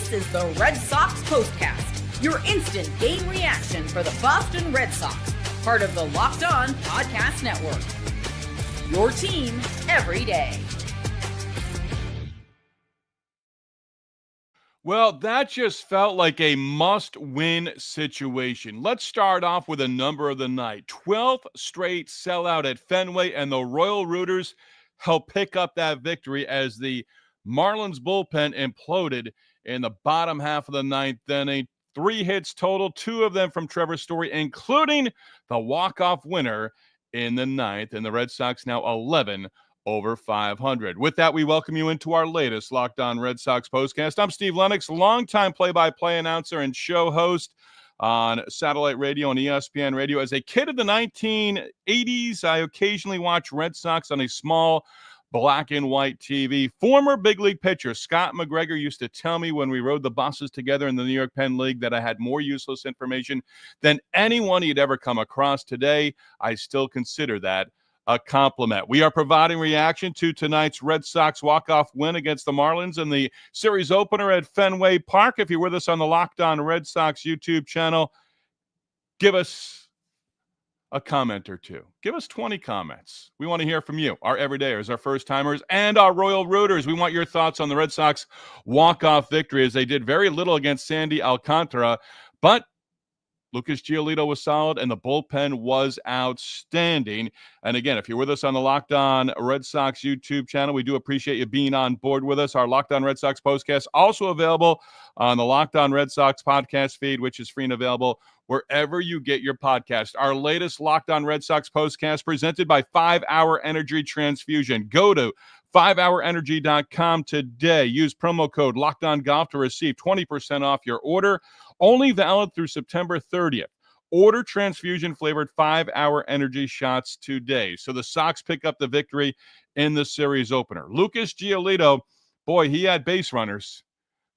This is the Red Sox POSTCAST, your instant game reaction for the Boston Red Sox, part of the Locked On Podcast Network. Your team every day. Well, that just felt like a must-win situation. Let's start off with a number of the night. 12th straight sellout at Fenway, and the Royal Rooters helped pick up that victory as the Marlins bullpen imploded in the bottom half of the ninth inning. 3 hits total, 2 of them from Trevor Story, including the walk-off winner in the ninth, and the Red Sox now 11 over 500. With that, we welcome you into our latest Locked On Red Sox postcast. I'm Steve Lennox, longtime play-by-play announcer and show host on satellite radio and ESPN radio. As a kid of the 1980s, I occasionally watched Red Sox on a small black and white TV. Former big league pitcher Scott McGregor used to tell me when we rode the buses together in the New York Penn League that I had more useless information than anyone he'd ever come across. Today, I still consider that a compliment. We are providing reaction to tonight's Red Sox walk-off win against the Marlins in the series opener at Fenway Park. If you're with us on the Locked On Red Sox YouTube channel, give us a comment or two. Give us 20 comments. We want to hear from you, our everydayers, our first-timers, and our Royal Rooters. We want your thoughts on the Red Sox walk-off victory, as they did very little against Sandy Alcantara, but Lucas Giolito was solid, and the bullpen was outstanding. And again, if you're with us on the Locked On Red Sox YouTube channel, we do appreciate you being on board with us. Our Locked On Red Sox postcast also available on the Locked On Red Sox podcast feed, which is free and available wherever you get your podcast. Our latest Locked On Red Sox postcast presented by 5 Hour Energy Transfusion. Go to 5hourenergy.com today. Use promo code LOCKEDONGolf to receive 20% off your order. Only valid through September 30th. Order transfusion-flavored 5-Hour Energy shots today. So the Sox pick up the victory in the series opener. Lucas Giolito, boy, he had base runners.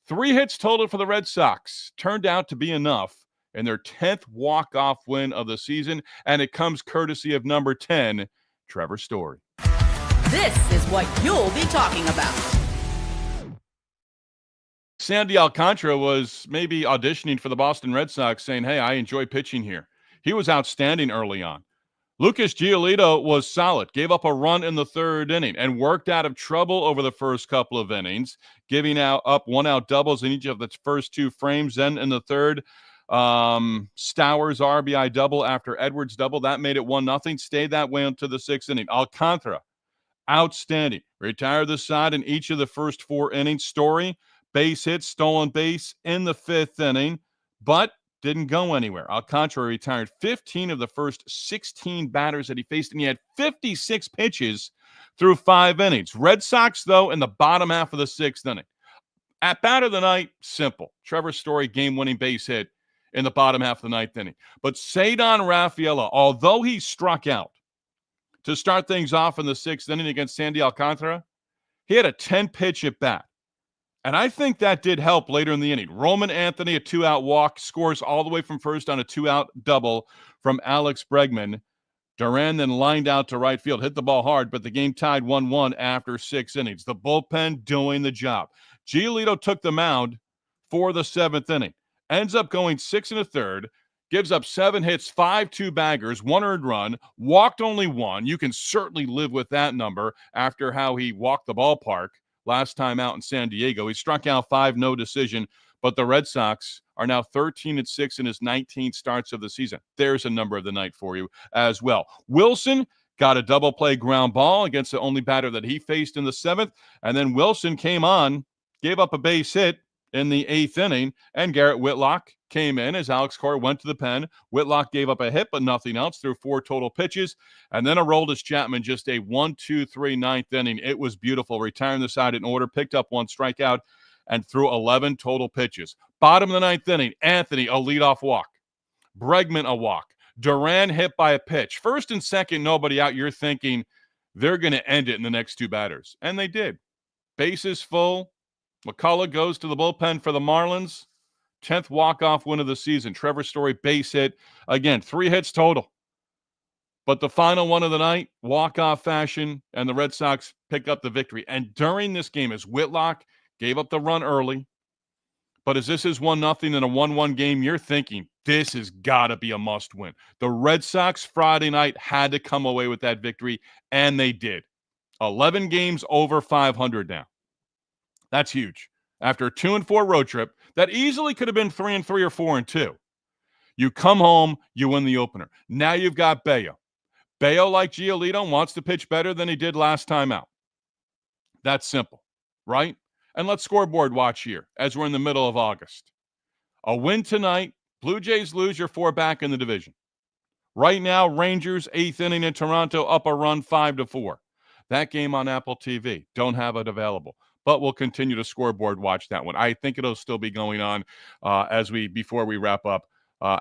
3 hits total for the Red Sox. Turned out to be enough in their 10th walk-off win of the season, and it comes courtesy of number 10, Trevor Story. This is what you'll be talking about. Sandy Alcantara was maybe auditioning for the Boston Red Sox, saying, hey, I enjoy pitching here. He was outstanding early on. Lucas Giolito was solid, gave up a run in the 3rd inning, and worked out of trouble over the first couple of innings, giving up 1-out doubles in each of the first 2 frames. Then in the 3rd, Stowers RBI double after Edwards double. That made it 1-0. Stayed that way until the 6th inning. Alcantara, outstanding. Retired the side in each of the first 4 innings. Story, base hit, stolen base in the 5th inning, but didn't go anywhere. Alcantara retired 15 of the first 16 batters that he faced, and he had 56 pitches through 5 innings. Red Sox, though, in the bottom half of the 6th inning. At bat of the night, simple. Trevor Story, game-winning base hit in the bottom half of the 9th inning. But Cedar Rafaela, although he struck out to start things off in the 6th inning against Sandy Alcantara, he had a 10-pitch at bat. And I think that did help later in the inning. Roman Anthony, a 2-out walk, scores all the way from first on a 2-out double from Alex Bregman. Duran then lined out to right field, hit the ball hard, but the game tied 1-1 after 6 innings. The bullpen doing the job. Giolito took the mound for the 7th inning. Ends up going 6 1/3, gives up 7 hits, 5 2-baggers, 1 earned run, walked only 1. You can certainly live with that number after how he walked the ballpark last time out in San Diego. He struck out 5, no decision, but the Red Sox are now 13-6 in his 19 starts of the season. There's a number of the night for you as well. Wilson got a double play ground ball against the only batter that he faced in the 7th, and then Wilson came on, gave up a base hit in the 8th inning, and Garrett Whitlock came in as Alex Cora went to the pen. Whitlock gave up a hit, but nothing else through 4 total pitches, and then Aroldis Chapman, just a 1-2-3 9th inning. It was beautiful, retiring the side in order, picked up 1 strikeout, and threw 11 total pitches. Bottom of the 9th inning, Anthony, a leadoff walk. Bregman, a walk. Duran hit by a pitch. First and second, nobody out. You're thinking they're going to end it in the next 2 batters, and they did. Bases full. McCullough goes to the bullpen for the Marlins. 10th walk-off win of the season. Trevor Story base hit. Again, 3 hits total. But the final one of the night, walk-off fashion, and the Red Sox pick up the victory. And during this game, as Whitlock gave up the run early, But as this is 1-0 in a 1-1 game, you're thinking this has got to be a must win. The Red Sox Friday night had to come away with that victory, and they did. 11 games over 500 now. That's huge. After a 2-4 road trip, that easily could have been 3-3 or 4-2. You come home, you win the opener. Now you've got Bello. Bello, like Giolito, wants to pitch better than he did last time out. That's simple, right? And let's scoreboard watch here as we're in the middle of August. A win tonight, Blue Jays lose, you're 4 back in the division. Right now, Rangers, 8th inning in Toronto, up a run 5-4. That game on Apple TV. Don't have it available. But we'll continue to scoreboard watch that one. I think it'll still be going on before we wrap up.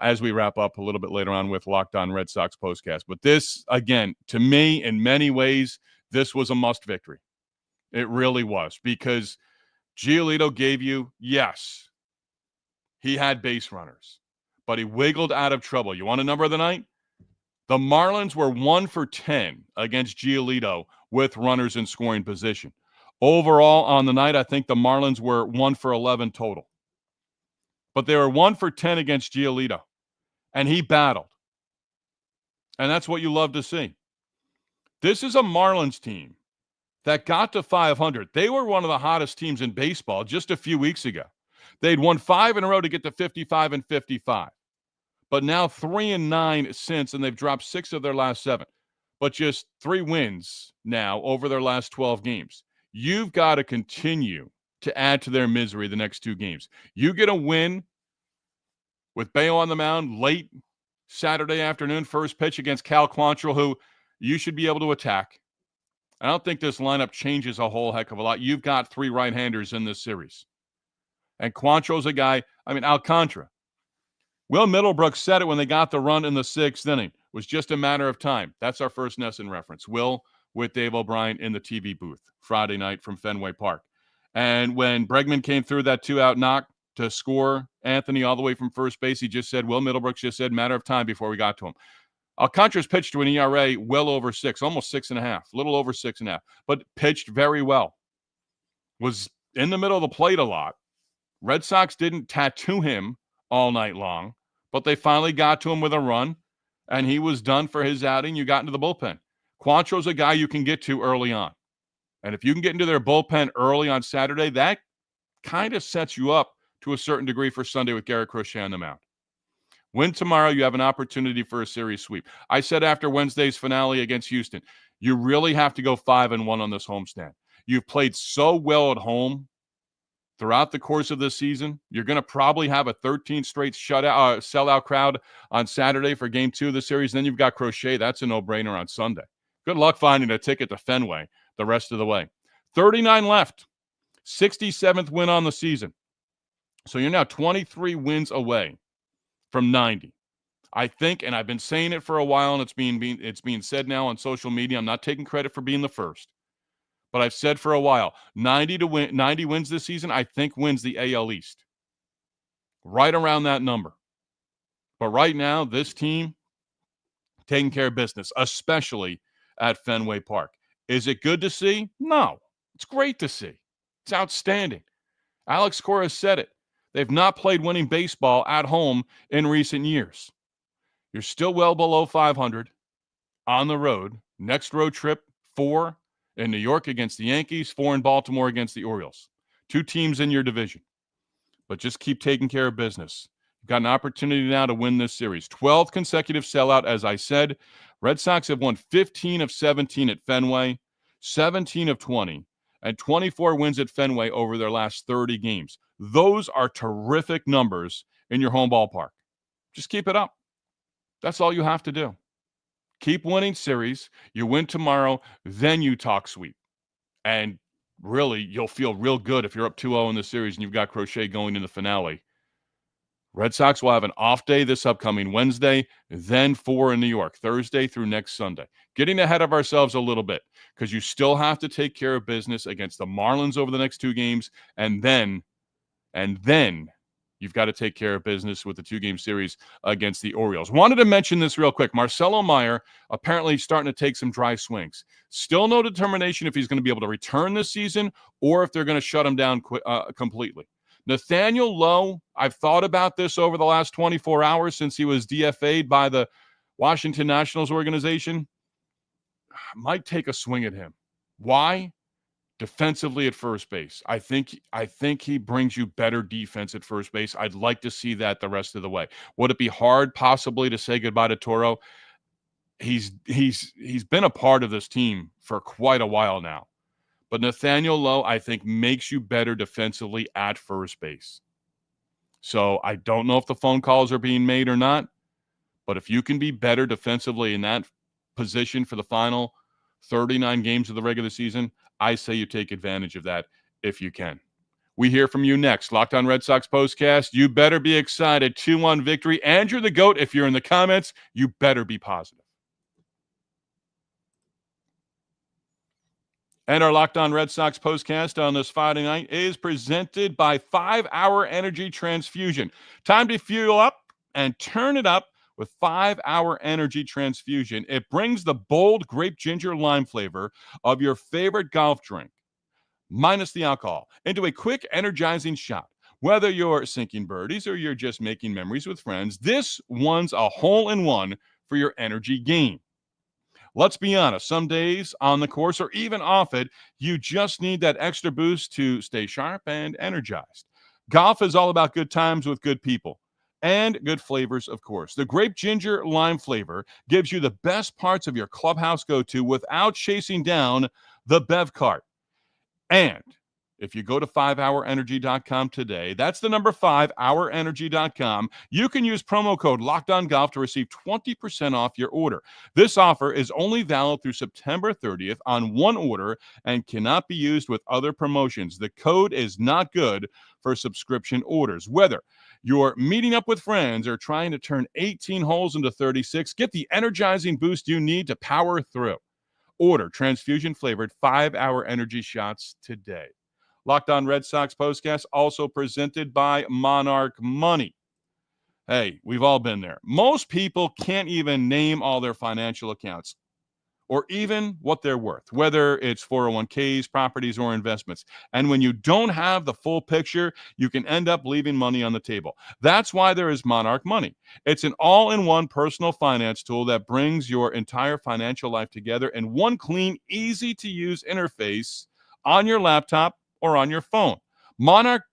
As we wrap up a little bit later on with Locked On Red Sox postcast. But this, again, to me, in many ways, this was a must victory. It really was, because Giolito gave you, yes, he had base runners, but he wiggled out of trouble. You want a number of the night? The Marlins were 1 for 10 against Giolito with runners in scoring position. Overall on the night, I think the Marlins were 1 for 11 total. But they were 1 for 10 against Giolito, and he battled. And that's what you love to see. This is a Marlins team that got to 500. They were one of the hottest teams in baseball just a few weeks ago. They'd won 5 in a row to get to 55 and 55. But now 3-9 since, and they've dropped 6 of their last 7. But just 3 wins now over their last 12 games. You've got to continue to add to their misery the next 2 games. You get a win with Bello on the mound late Saturday afternoon, first pitch against Cal Quantrill, who you should be able to attack. I don't think this lineup changes a whole heck of a lot. You've got 3 right-handers in this series. And Quantrill's a guy, Alcantara. Will Middlebrook said it when they got the run in the 6th inning. It was just a matter of time. That's our first Nesson reference. Will with Dave O'Brien in the TV booth Friday night from Fenway Park. And when Bregman came through that 2-out knock to score Anthony all the way from first base, he just said, Will Middlebrooks just said, matter of time before we got to him. Alcantara's pitched to an ERA well over 6, almost 6.5, a little over 6.5, but pitched very well. Was in the middle of the plate a lot. Red Sox didn't tattoo him all night long, but they finally got to him with a run, and he was done for his outing. You got into the bullpen. Quantrill's a guy you can get to early on. And if you can get into their bullpen early on Saturday, that kind of sets you up to a certain degree for Sunday with Garrett Crochet on the mound. Win tomorrow, you have an opportunity for a series sweep. I said after Wednesday's finale against Houston, you really have to go 5-1 on this homestand. You've played so well at home throughout the course of this season. You're going to probably have a 13 straight sellout crowd on Saturday for Game 2 of the series. Then you've got Crochet. That's a no-brainer on Sunday. Good luck finding a ticket to Fenway the rest of the way. 39 left. 67th win on the season. So you're now 23 wins away from 90. I think, and I've been saying it for a while, and it's being said now on social media. I'm not taking credit for being the first. But I've said for a while, 90 wins this season, I think wins the AL East. Right around that number. But right now, this team taking care of business, especially at Fenway Park. Is it good to see? No. It's great to see. It's outstanding. Alex Cora said it. They've not played winning baseball at home in recent years. You're still well below 500 on the road. Next road trip, 4 in New York against the Yankees, 4 in Baltimore against the Orioles. 2 teams in your division. But just keep taking care of business. You've got an opportunity now to win this series. 12th consecutive sellout, as I said. Red Sox have won 15 of 17 at Fenway, 17 of 20, and 24 wins at Fenway over their last 30 games. Those are terrific numbers in your home ballpark. Just keep it up. That's all you have to do. Keep winning series. You win tomorrow, then you talk sweep. And really, you'll feel real good if you're up 2-0 in the series and you've got Crochet going in the finale. Red Sox will have an off day this upcoming Wednesday, then 4 in New York, Thursday through next Sunday. Getting ahead of ourselves a little bit because you still have to take care of business against the Marlins over the next 2 games, and then you've got to take care of business with the 2-game series against the Orioles. Wanted to mention this real quick. Marcelo Meyer apparently starting to take some dry swings. Still no determination if he's going to be able to return this season or if they're going to shut him down completely. Nathaniel Lowe, I've thought about this over the last 24 hours since he was DFA'd by the Washington Nationals organization. Might take a swing at him. Why? Defensively at first base. I think he brings you better defense at first base. I'd like to see that the rest of the way. Would it be hard possibly to say goodbye to Toro? He's been a part of this team for quite a while now. But Nathaniel Lowe, I think, makes you better defensively at first base. So I don't know if the phone calls are being made or not, but if you can be better defensively in that position for the final 39 games of the regular season, I say you take advantage of that if you can. We hear from you next. Locked On Red Sox Postcast. You better be excited. 2-1 victory. And you're the GOAT. If you're in the comments, you better be positive. And our Locked On Red Sox Postcast on this Friday night is presented by 5 Hour Energy Transfusion. Time to fuel up and turn it up with 5 Hour Energy Transfusion. It brings the bold grape ginger lime flavor of your favorite golf drink, minus the alcohol, into a quick, energizing shot. Whether you're sinking birdies or you're just making memories with friends, this one's a hole-in-one for your energy game. Let's be honest, some days on the course or even off it, you just need that extra boost to stay sharp and energized. Golf is all about good times with good people and good flavors, of course. The grape ginger lime flavor gives you the best parts of your clubhouse go-to without chasing down the bev cart. And if you go to 5hourenergy.com today, that's the number 5hourenergy.com, you can use promo code LOCKEDONGolf to receive 20% off your order. This offer is only valid through September 30th on one order and cannot be used with other promotions. The code is not good for subscription orders. Whether you're meeting up with friends or trying to turn 18 holes into 36, get the energizing boost you need to power through. Order transfusion-flavored 5-Hour Energy shots today. Locked On Red Sox Postcast, also presented by Monarch Money. Hey, we've all been there. Most people can't even name all their financial accounts or even what they're worth, whether it's 401ks, properties, or investments. And when you don't have the full picture, you can end up leaving money on the table. That's why there is Monarch Money. It's an all-in-one personal finance tool that brings your entire financial life together in one clean, easy-to-use interface on your laptop or on your phone. Monarch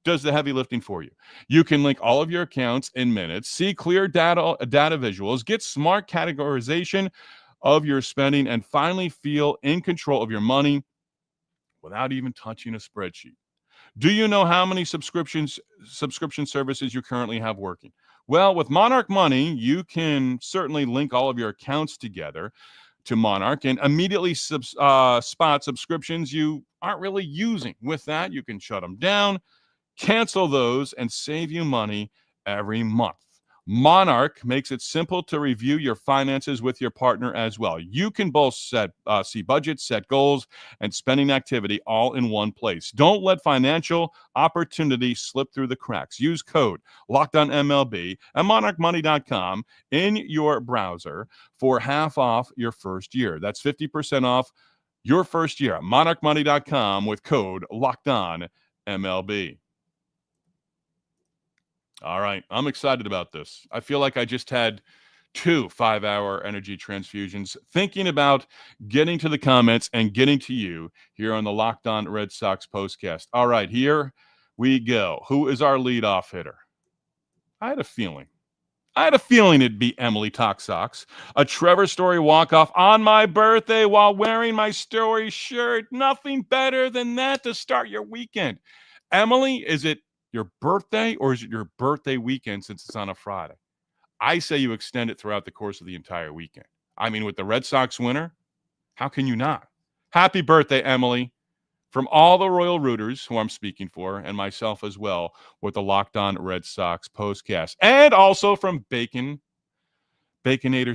does the heavy lifting for you. You can link all of your accounts in minutes, see clear data visuals, get smart categorization of your spending, and finally feel in control of your money without even touching a spreadsheet. Do you know how many subscription services you currently have working? Well, with Monarch Money, you can certainly link all of your accounts together to Monarch and immediately spot subscriptions you aren't really using. With that, you can shut them down, cancel those, and save you money every month. Monarch makes it simple to review your finances with your partner as well. You can both see budgets, set goals, and spending activity all in one place. Don't let financial opportunity slip through the cracks. Use code LOCKEDONMLB at monarchmoney.com in your browser for half off your first year. That's 50% off your first year at monarchmoney.com with code LOCKEDONMLB. All right, I'm excited about this. I feel like I just had 2 5-Hour Energy Transfusions, thinking about getting to the comments and getting to you here on the Locked On Red Sox Postcast. All right, here we go. Who is our leadoff hitter? I had a feeling it'd be Emily Toxox. A Trevor Story walk-off on my birthday while wearing my Story shirt. Nothing better than that to start your weekend. Emily, is it your birthday or is it your birthday weekend since it's on a Friday? I say you extend it throughout the course of the entire weekend. I mean, with the Red Sox winner, how can you not? Happy birthday, Emily. From all the Royal Rooters who I'm speaking for, and myself as well, with the Locked On Red Sox Postcast. And also from Baconator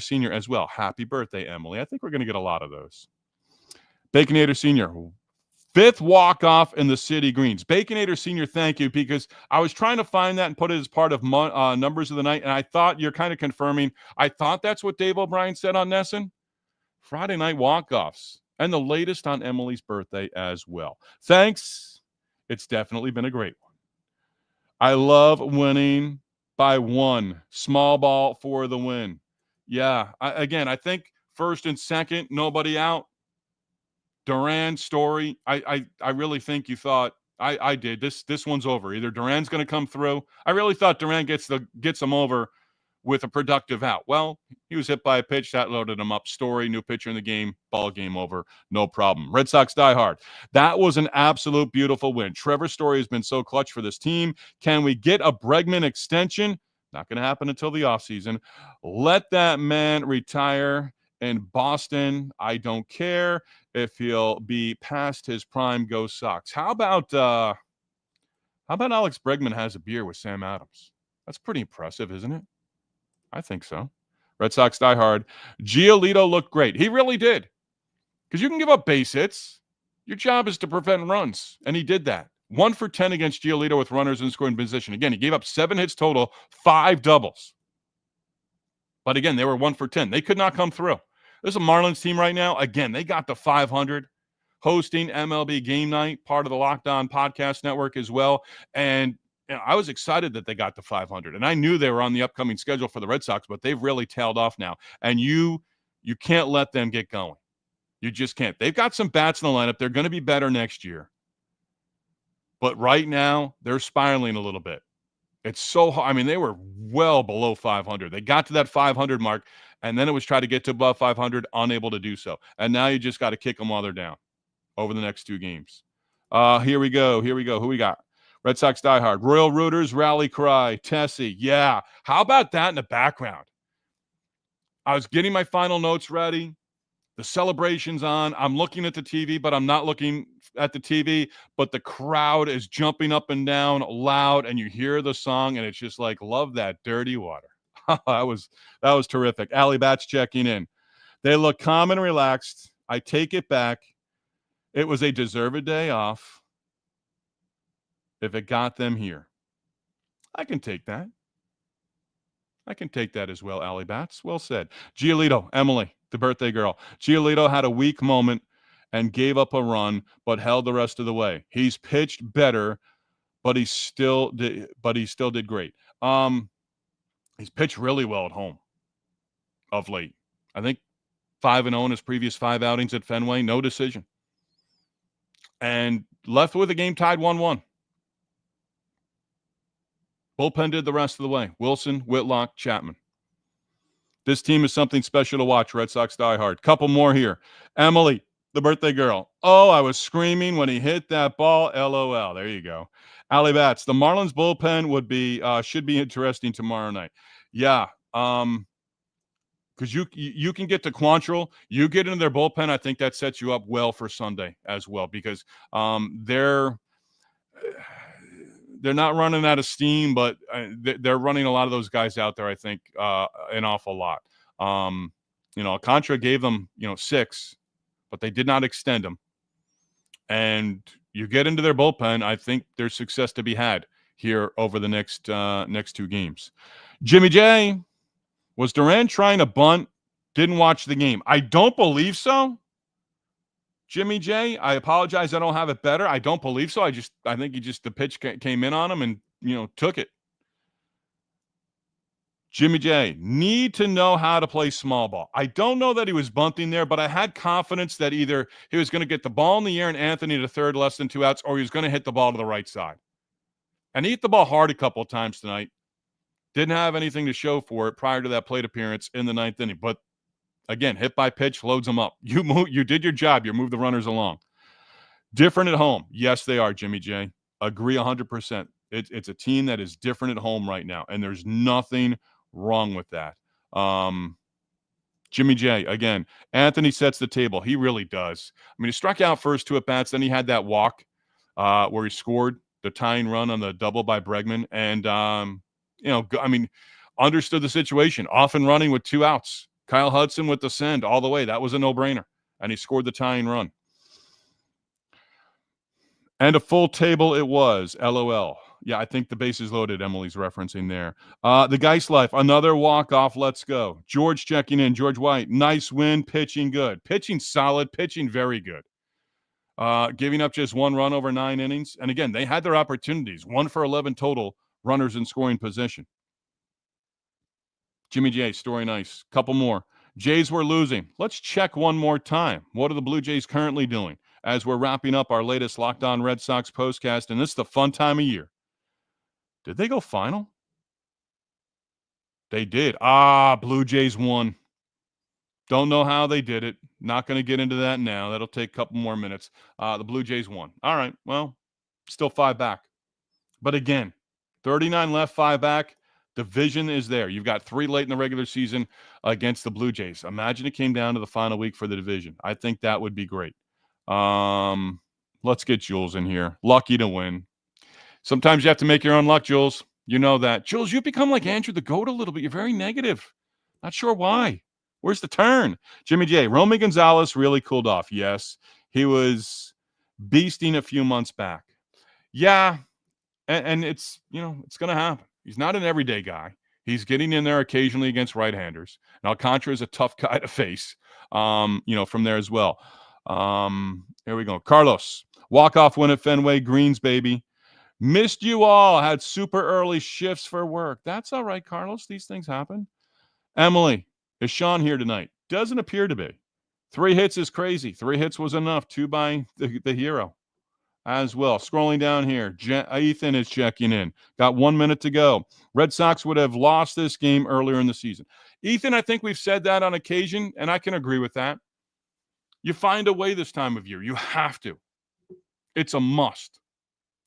Sr. as well. Happy birthday, Emily. I think we're going to get a lot of those. Baconator Sr., 5th walk-off in the City Greens. Baconator Sr., thank you, because I was trying to find that and put it as part of Numbers of the Night, and I thought you're kind of confirming. I thought that's what Dave O'Brien said on Nesson. Friday night walk-offs, and the latest on Emily's birthday as well. Thanks. It's definitely been a great one. I love winning by 1. Small ball for the win. Yeah. I think first and second, nobody out. Duran, Story. I really think you thought I did. This one's over. Either Duran's going to come through. I really thought Duran gets him over with a productive out. Well, he was hit by a pitch that loaded him up. Story, new pitcher in the game, ball game over, no problem. Red Sox die hard. That was an absolute beautiful win. Trevor Story has been so clutch for this team. Can we get a Bregman extension? Not going to happen until the offseason. Let that man retire in Boston. I don't care if he'll be past his prime. Go Sox. How about Alex Bregman has a beer with Sam Adams? That's pretty impressive, isn't it? I think so. Red Sox die hard. Giolito looked great. He really did. Because you can give up base hits. Your job is to prevent runs. And he did that. 1 for 10 against Giolito with runners in scoring position. Again, he gave up 7 hits total, 5 doubles. But again, they were 1 for 10. They could not come through. This is a Marlins team right now. Again, they got to 500. Hosting MLB Game Night, part of the Locked On Podcast Network as well. And I was excited that they got to 500. And I knew they were on the upcoming schedule for the Red Sox, but they've really tailed off now. And you can't let them get going. You just can't. They've got some bats in the lineup. They're going to be better next year. But right now, they're spiraling a little bit. It's so hard. I mean, they were well below 500. They got to that 500 mark, and then it was try to get to above 500, unable to do so. And now you just got to kick them while they're down over the next 2 games. Here we go. Who we got? Red Sox die hard. Royal Rooters rally cry. Tessie. Yeah. How about that in the background? I was getting my final notes ready. The celebration's on. I'm looking at the TV, but I'm not looking at the TV. But the crowd is jumping up and down loud, and you hear the song, and it's just like, love that dirty water. that was terrific. Allie Bats checking in. They look calm and relaxed. I take it back. It was a deserved day off. If it got them here, I can take that. I can take that as well, Allie Bats. Well said. Giolito, Emily, the birthday girl. Giolito had a weak moment and gave up a run, but held the rest of the way. He's pitched better, but he still did great. He's pitched really well at home of late. I think 5-0 in his previous 5 outings at Fenway, no decision. And left with a game tied 1-1. Bullpen did the rest of the way. Wilson, Whitlock, Chapman. This team is something special to watch. Red Sox die hard. Couple more here. Emily, the birthday girl. Oh, I was screaming when he hit that ball. LOL. There you go. Allie Bats. The Marlins bullpen should be interesting tomorrow night. Yeah. Because you can get to Quantrill. You get into their bullpen. I think that sets you up well for Sunday as well, because they're not running out of steam, but they're running a lot of those guys out there, I think, an awful lot. Contra gave them, 6, but they did not extend them. And you get into their bullpen, I think there's success to be had here over the next 2 games. Jimmy J, was Duran trying to bunt? Didn't watch the game. I don't believe so. Jimmy J, I apologize. I don't have it better. I don't believe so. I think the pitch came in on him and, took it. Jimmy J, need to know how to play small ball. I don't know that he was bunting there, but I had confidence that either he was going to get the ball in the air and Anthony to third, less than 2 outs, or he was going to hit the ball to the right side. And he hit the ball hard a couple of times tonight. Didn't have anything to show for it prior to that plate appearance in the 9th inning. But again, hit by pitch loads them up. You did your job. You moved the runners along. Different at home. Yes, they are, Jimmy J. Agree 100%. It's a team that is different at home right now, and there's nothing wrong with that. Jimmy J, again, Anthony sets the table. He really does. I mean, he struck out first 2 at-bats. Then he had that walk where he scored the tying run on the double by Bregman. And, understood the situation. Off and running with 2 outs. Kyle Hudson with the send all the way. That was a no-brainer. And he scored the tying run. And a full table it was. LOL. Yeah, I think the bases loaded, Emily's referencing there. The Geist Life, another walk-off. Let's go. George checking in. George White, nice win. Pitching good. Pitching solid. Pitching very good. Giving up just 1 run over 9 innings. And again, they had their opportunities. 1 for 11 total runners in scoring position. Jimmy J, Story nice. Couple more. Jays were losing. Let's check one more time. What are the Blue Jays currently doing as we're wrapping up our latest Locked On Red Sox postcast? And this is the fun time of year. Did they go final? They did. Blue Jays won. Don't know how they did it. Not going to get into that now. That'll take a couple more minutes. The Blue Jays won. All right. Well, still 5 back. But again, 39 left, 5 back. Division is there. You've got 3 late in the regular season against the Blue Jays. Imagine it came down to the final week for the division. I think that would be great. Let's get Jules in here. Lucky to win. Sometimes you have to make your own luck, Jules. You know that. Jules, you've become like Andrew the Goat a little bit. You're very negative. Not sure why. Where's the turn? Jimmy J. Romy Gonzalez really cooled off. Yes. He was beasting a few months back. Yeah. And it's, it's going to happen. He's not an everyday guy. He's getting in there occasionally against right-handers. And Alcantara is a tough guy to face, from there as well. Here we go. Carlos, walk-off win at Fenway. Greens, baby. Missed you all. Had super early shifts for work. That's all right, Carlos. These things happen. Emily, is Sean here tonight? Doesn't appear to be. 3 hits is crazy. 3 hits was enough. 2 by the hero as well. Scrolling down here, Ethan is checking in. Got 1 minute to go. Red Sox would have lost this game earlier in the season. Ethan, I think we've said that on occasion, and I can agree with that. You find a way this time of year. You have to. It's a must.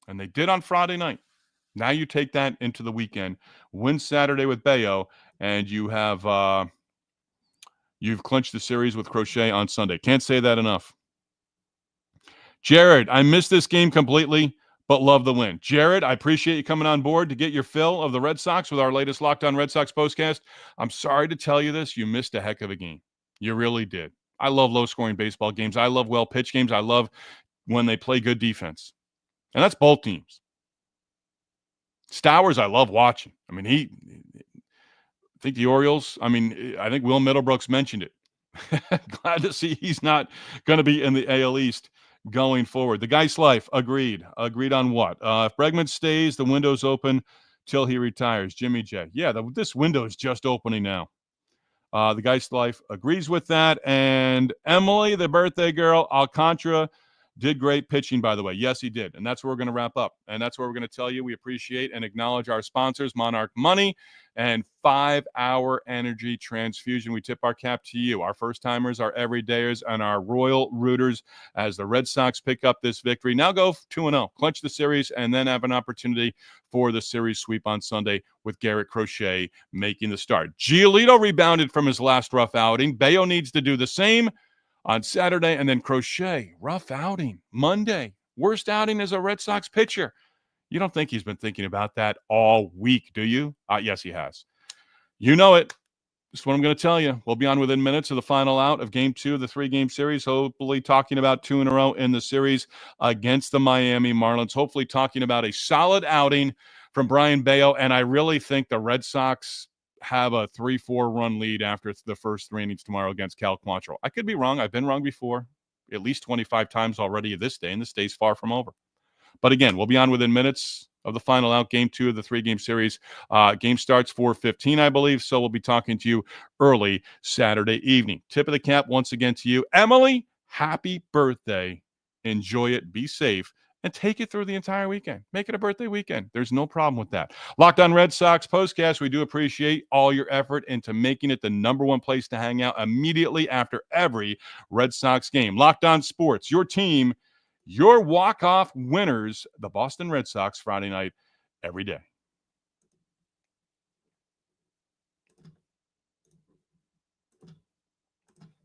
And they did on Friday night. Now you take that into the weekend. Win Saturday with Bayo, and you have you've clinched the series with Crochet on Sunday. Can't say that enough. Jared, I missed this game completely, but love the win. Jared, I appreciate you coming on board to get your fill of the Red Sox with our latest Locked On Red Sox postcast. I'm sorry to tell you this. You missed a heck of a game. You really did. I love low-scoring baseball games. I love well-pitched games. I love when they play good defense. And that's both teams. Stowers, I love watching. I mean, I think the Orioles, I think Will Middlebrooks mentioned it. Glad to see he's not going to be in the AL East going forward. The Geist life, agreed. Agreed on what? If Bregman stays, the window's open till he retires. Jimmy J. Yeah, this window is just opening now. The Geist life agrees with that. And Emily, the birthday girl, Alcantara, did great pitching, by the way. Yes, he did. And that's where we're going to wrap up. And that's where we're going to tell you we appreciate and acknowledge our sponsors, Monarch Money and 5 Hour Energy Transfusion. We tip our cap to you, our first-timers, our everydayers, and our Royal Rooters as the Red Sox pick up this victory. Now go 2-0, clinch the series, and then have an opportunity for the series sweep on Sunday with Garrett Crochet making the start. Giolito rebounded from his last rough outing. Bayo needs to do the same on Saturday, and then Crochet, rough outing. Monday, worst outing as a Red Sox pitcher. You don't think he's been thinking about that all week, do you? Yes, he has. You know it. That's what I'm going to tell you. We'll be on within minutes of the final out of Game 2 of the 3-game series, hopefully talking about 2 in a row in the series against the Miami Marlins, hopefully talking about a solid outing from Brian Bayo, and I really think the Red Sox have a 3-4 run lead after the first 3 innings tomorrow against Cal Quantrill. I could be wrong. I've been wrong before, at least 25 times already at this day, and this day's far from over. But again, we'll be on within minutes of the final out, Game 2 of the 3-game series. Game starts 4:15, I believe, so we'll be talking to you early Saturday evening. Tip of the cap once again to you. Emily, happy birthday. Enjoy it. Be safe. And take it through the entire weekend. Make it a birthday weekend. There's no problem with that. Locked On Red Sox postcast. We do appreciate all your effort into making it the #1 place to hang out immediately after every Red Sox game. Locked On Sports, your team, your walk-off winners, the Boston Red Sox, Friday night, every day.